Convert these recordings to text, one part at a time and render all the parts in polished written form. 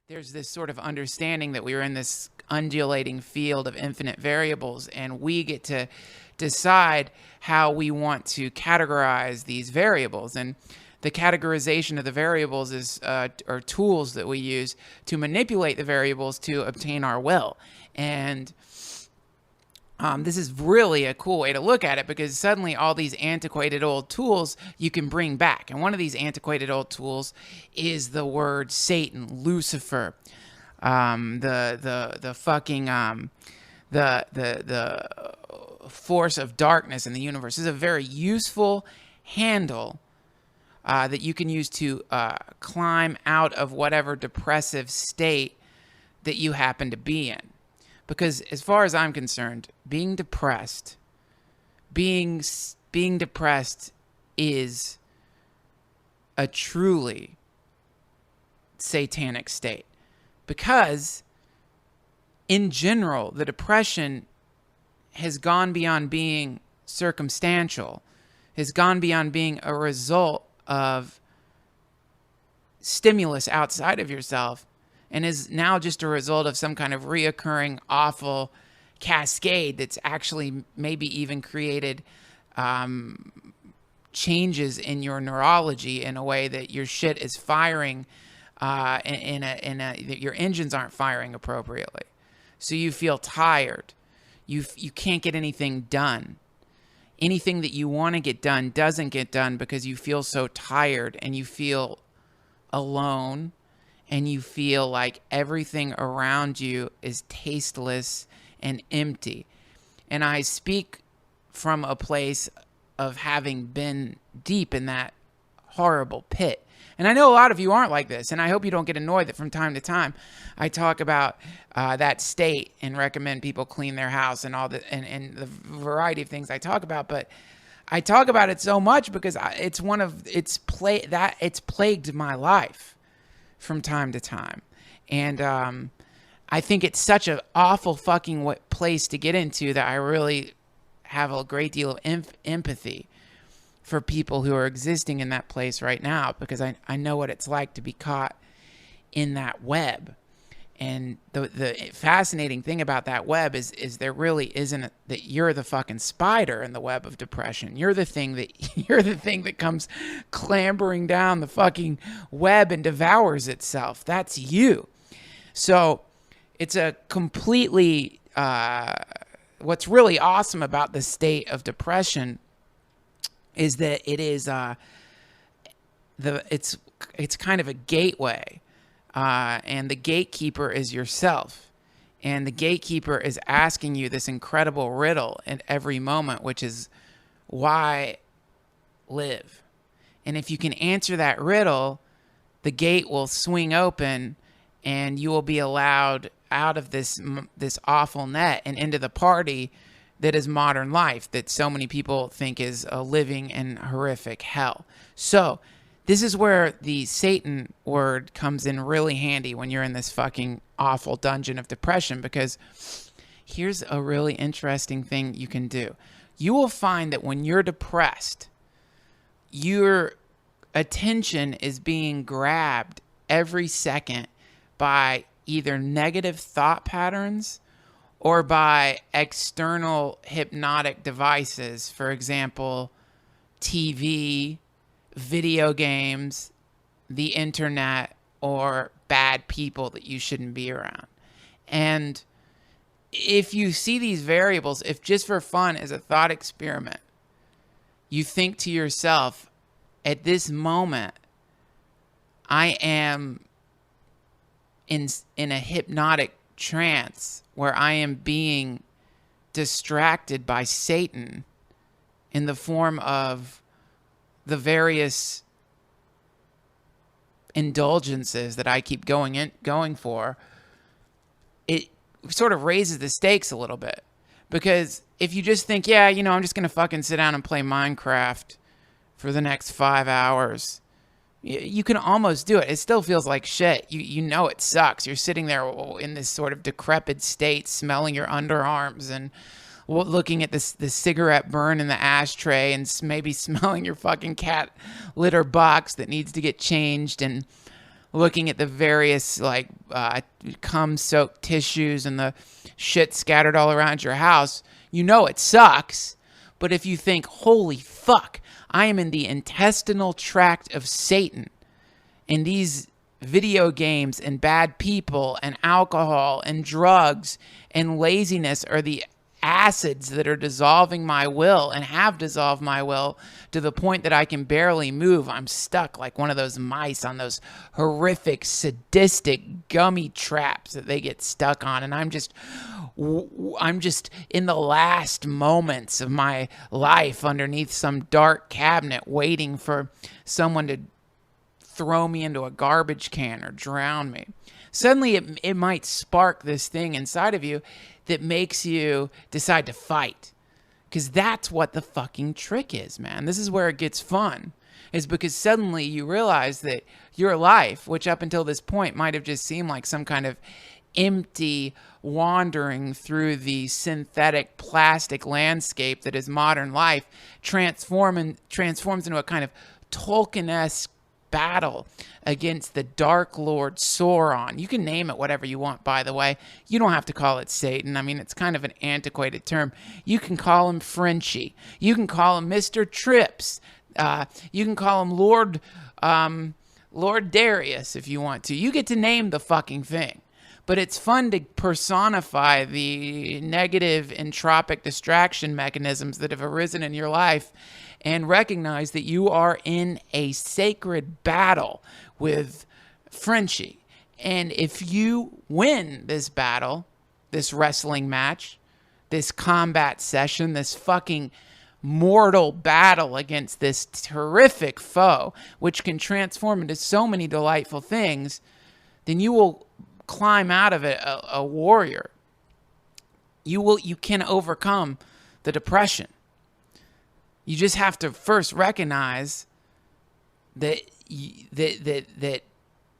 there's this sort of understanding that we are in this undulating field of infinite variables, and we get to decide how we want to categorize these variables. And the categorization of the variables is are tools that we use to manipulate the variables to obtain our will. And this is really a cool way to look at it, because suddenly all these antiquated old tools you can bring back. And one of these antiquated old tools is the word Satan, Lucifer, the force of darkness in the universe. This is a very useful handle that you can use to climb out of whatever depressive state that you happen to be in. Because as far as I'm concerned, being depressed is a truly satanic state. Because in general, the depression has gone beyond being circumstantial, has gone beyond being a result of stimulus outside of yourself, and is now just a result of some kind of reoccurring awful cascade that's actually maybe even created changes in your neurology in a way that your shit is firing that your engines aren't firing appropriately. So you feel tired. You can't get anything done. Anything that you want to get done doesn't get done because you feel so tired, and you feel alone, and you feel like everything around you is tasteless and empty. And I speak from a place of having been deep in that horrible pit. And I know a lot of you aren't like this, and I hope you don't get annoyed that from time to time I talk about that state and recommend people clean their house and all and the variety of things I talk about. But I talk about it so much because it's plagued my life from time to time. And I think it's such an awful fucking place to get into that I really have a great deal of empathy for people who are existing in that place right now, because I know what it's like to be caught in that web. And the fascinating thing about that web is there really isn't that you're the fucking spider in the web of depression. You're the thing that comes clambering down the fucking web and devours itself. That's you. So it's a completely what's really awesome about the state of depression is that it is it's kind of a gateway. And the gatekeeper is yourself. And the gatekeeper is asking you this incredible riddle at every moment, which is, why live? And if you can answer that riddle, the gate will swing open and you will be allowed out of this awful net and into the party that is modern life, that so many people think is a living and horrific hell. So this is where the Satan word comes in really handy when you're in this fucking awful dungeon of depression, because here's a really interesting thing you can do. You will find that when you're depressed, your attention is being grabbed every second by either negative thought patterns or by external hypnotic devices. For example, TV, video games, the internet, or bad people that you shouldn't be around. And if you see these variables, if just for fun as a thought experiment, you think to yourself, at this moment, I am in a hypnotic trance where I am being distracted by Satan in the form of the various indulgences that I keep going for, it sort of raises the stakes a little bit. Because if you just think, yeah, I'm just going to fucking sit down and play Minecraft for the next 5 hours, you can almost do it. It still feels like shit. You know it sucks. You're sitting there in this sort of decrepit state, smelling your underarms and looking at the cigarette burn in the ashtray and maybe smelling your fucking cat litter box that needs to get changed, and looking at the various like cum-soaked tissues and the shit scattered all around your house, you know it sucks. But if you think, holy fuck, I am in the intestinal tract of Satan, and these video games and bad people and alcohol and drugs and laziness are the acids that are dissolving my will and have dissolved my will to the point that I can barely move. I'm stuck like one of those mice on those horrific, sadistic gummy traps that they get stuck on. And I'm just in the last moments of my life underneath some dark cabinet waiting for someone to throw me into a garbage can or drown me. Suddenly it might spark this thing inside of you that makes you decide to fight. Because that's what the fucking trick is, man. This is where it gets fun. Is because suddenly you realize that your life, which up until this point might have just seemed like some kind of empty wandering through the synthetic plastic landscape that is modern life, transforms into a kind of Tolkien-esque battle against the Dark Lord Sauron. You can name it whatever you want, by the way. You don't have to call it Satan. I mean, it's kind of an antiquated term. You can call him Frenchie. You can call him Mr. Trips. You can call him Lord Darius if you want to. You get to name the fucking thing. But it's fun to personify the negative entropic distraction mechanisms that have arisen in your life and recognize that you are in a sacred battle with Frenchie. And if you win this battle, this wrestling match, this combat session, this fucking mortal battle against this terrific foe, which can transform into so many delightful things, then you will climb out of it a warrior. You can overcome the depression. You just have to first recognize that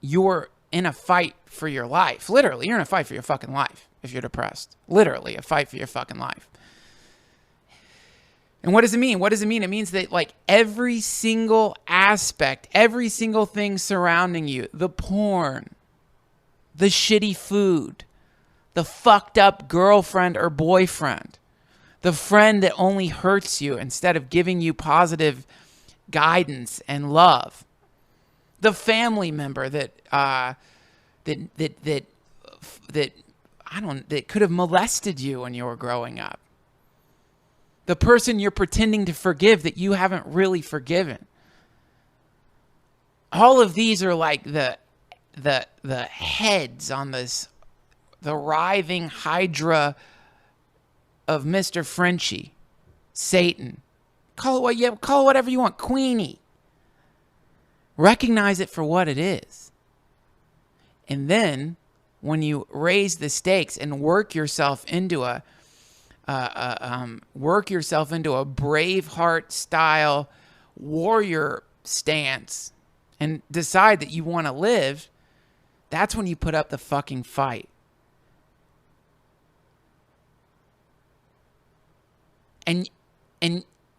you're in a fight for your life. Literally, you're in a fight for your fucking life if you're depressed. Literally, a fight for your fucking life. And what does it mean? What does it mean? It means that like every single aspect, every single thing surrounding you, the porn, the shitty food, the fucked up girlfriend or boyfriend, the friend that only hurts you instead of giving you positive guidance and love, the family member that could have molested you when you were growing up, the person you're pretending to forgive that you haven't really forgiven. All of these are like the heads on the writhing hydra of Mr. Frenchie, Satan. Call it whatever you want, Queenie. Recognize it for what it is. And then when you raise the stakes and work yourself into a Braveheart style warrior stance and decide that you want to live, that's when you put up the fucking fight. And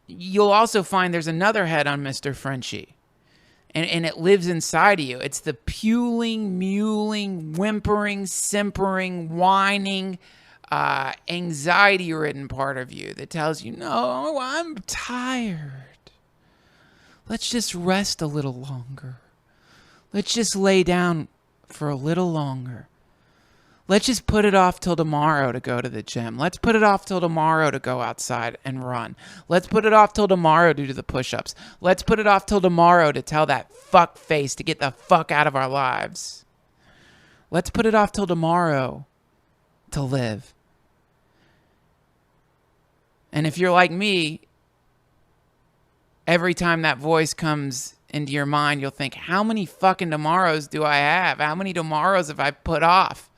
you'll also find there's another head on Mr. Frenchie. And it lives inside of you. It's the puling, mewling, whimpering, simpering, whining, anxiety-ridden part of you that tells you, no, I'm tired. Let's just rest a little longer. Let's just lay down for a little longer. Let's just put it off till tomorrow to go to the gym. Let's put it off till tomorrow to go outside and run. Let's put it off till tomorrow to do the push-ups. Let's put it off till tomorrow to tell that fuck face to get the fuck out of our lives. Let's put it off till tomorrow to live. And if you're like me, every time that voice comes into your mind, you'll think, how many fucking tomorrows do I have? How many tomorrows have I put off?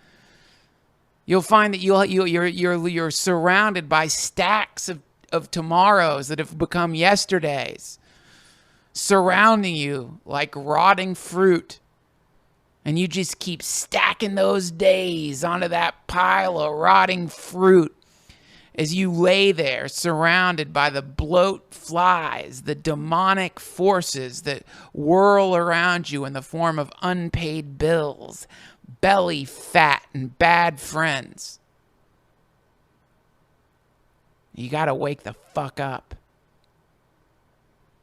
You'll find that you're surrounded by stacks of tomorrows that have become yesterdays, surrounding you like rotting fruit. And you just keep stacking those days onto that pile of rotting fruit. as you lay there surrounded by the bloat flies, the demonic forces that whirl around you in the form of unpaid bills, belly fat, and bad friends. You gotta wake the fuck up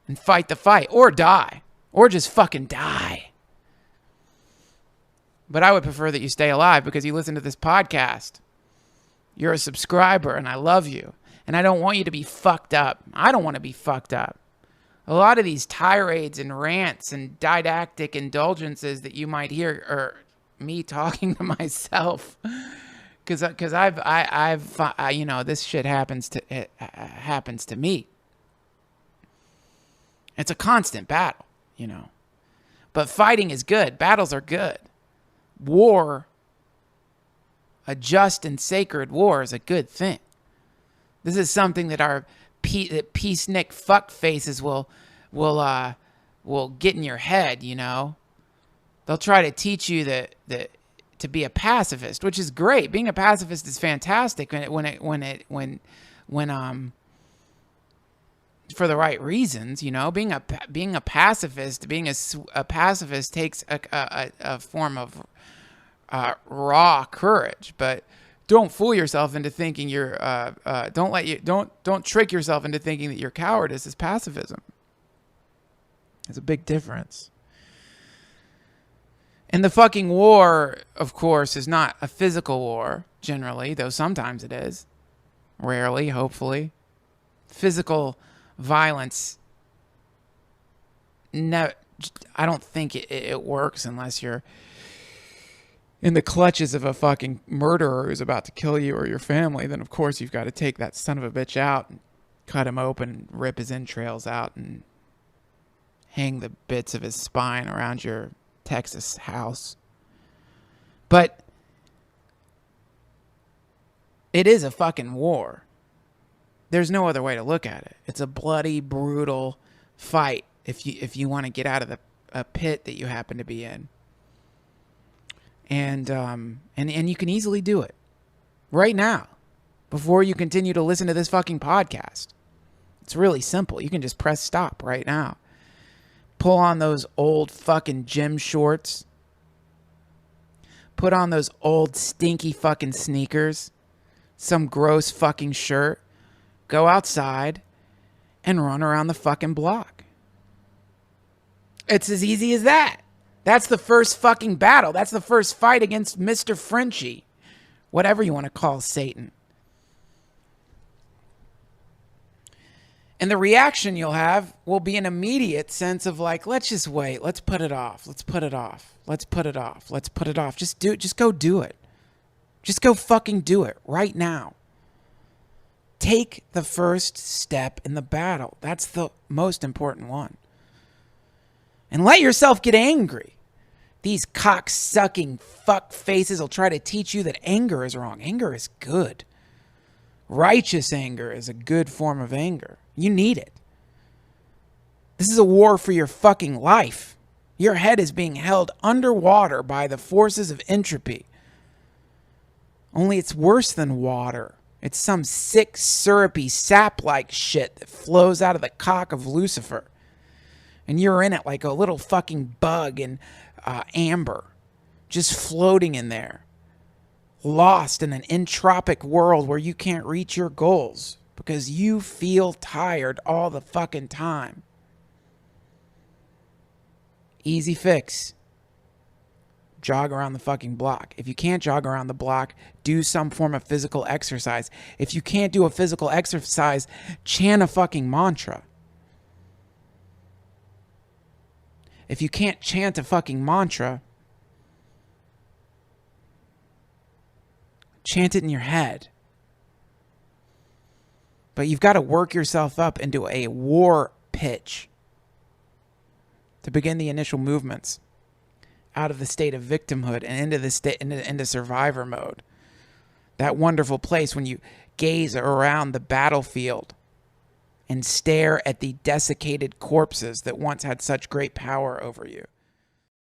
and fight the fight, or die, or just fucking die. But I would prefer that you stay alive because you listen to this podcast. You're a subscriber and I love you. And I don't want you to be fucked up. I don't want to be fucked up. A lot of these tirades and rants and didactic indulgences that you might hear are me talking to myself. Because I've you know, this shit happens to me. It's a constant battle, you know. But fighting is good. Battles are good. War, a just and sacred war, is a good thing. This is something that our peacenik fuck faces will get in your head, you know. They'll try to teach you that to be a pacifist, which is great. Being a pacifist is fantastic when for the right reasons, you know. Being a pacifist takes a form of raw courage, but don't fool yourself into thinking you're don't trick yourself into thinking that your cowardice is pacifism. There's a big difference. And the fucking war, of course, is not a physical war generally, though sometimes it is. Rarely, hopefully. Physical violence, no, I don't think it works unless you're in the clutches of a fucking murderer who's about to kill you or your family. Then of course you've got to take that son of a bitch out and cut him open, rip his entrails out, and hang the bits of his spine around your Texas house. But it is a fucking war. There's no other way to look at it. It's a bloody, brutal fight if you want to get out of a pit that you happen to be in. And you can easily do it right now before you continue to listen to this fucking podcast. It's really simple. You can just press stop right now. Pull on those old fucking gym shorts. Put on those old stinky fucking sneakers. Some gross fucking shirt. Go outside and run around the fucking block. It's as easy as that. That's the first fucking battle. That's the first fight against Mr. Frenchie. Whatever you want to call Satan. And the reaction you'll have will be an immediate sense of like, let's just wait. Let's put it off. Let's put it off. Let's put it off. Let's put it off. Just do it. Just go do it. Just go fucking do it right now. Take the first step in the battle. That's the most important one. And let yourself get angry. These cock-sucking fuck faces will try to teach you that anger is wrong. Anger is good. Righteous anger is a good form of anger. You need it. This is a war for your fucking life. Your head is being held underwater by the forces of entropy. Only it's worse than water. It's some sick, syrupy, sap-like shit that flows out of the cock of Lucifer. And you're in it like a little fucking bug in amber. Just floating in there. Lost in an entropic world where you can't reach your goals. Because you feel tired all the fucking time. Easy fix. Jog around the fucking block. If you can't jog around the block, do some form of physical exercise. If you can't do a physical exercise, chant a fucking mantra. If you can't chant a fucking mantra, chant it in your head. But you've got to work yourself up into a war pitch to begin the initial movements out of the state of victimhood and into survivor mode. That wonderful place when you gaze around the battlefield and stare at the desiccated corpses that once had such great power over you.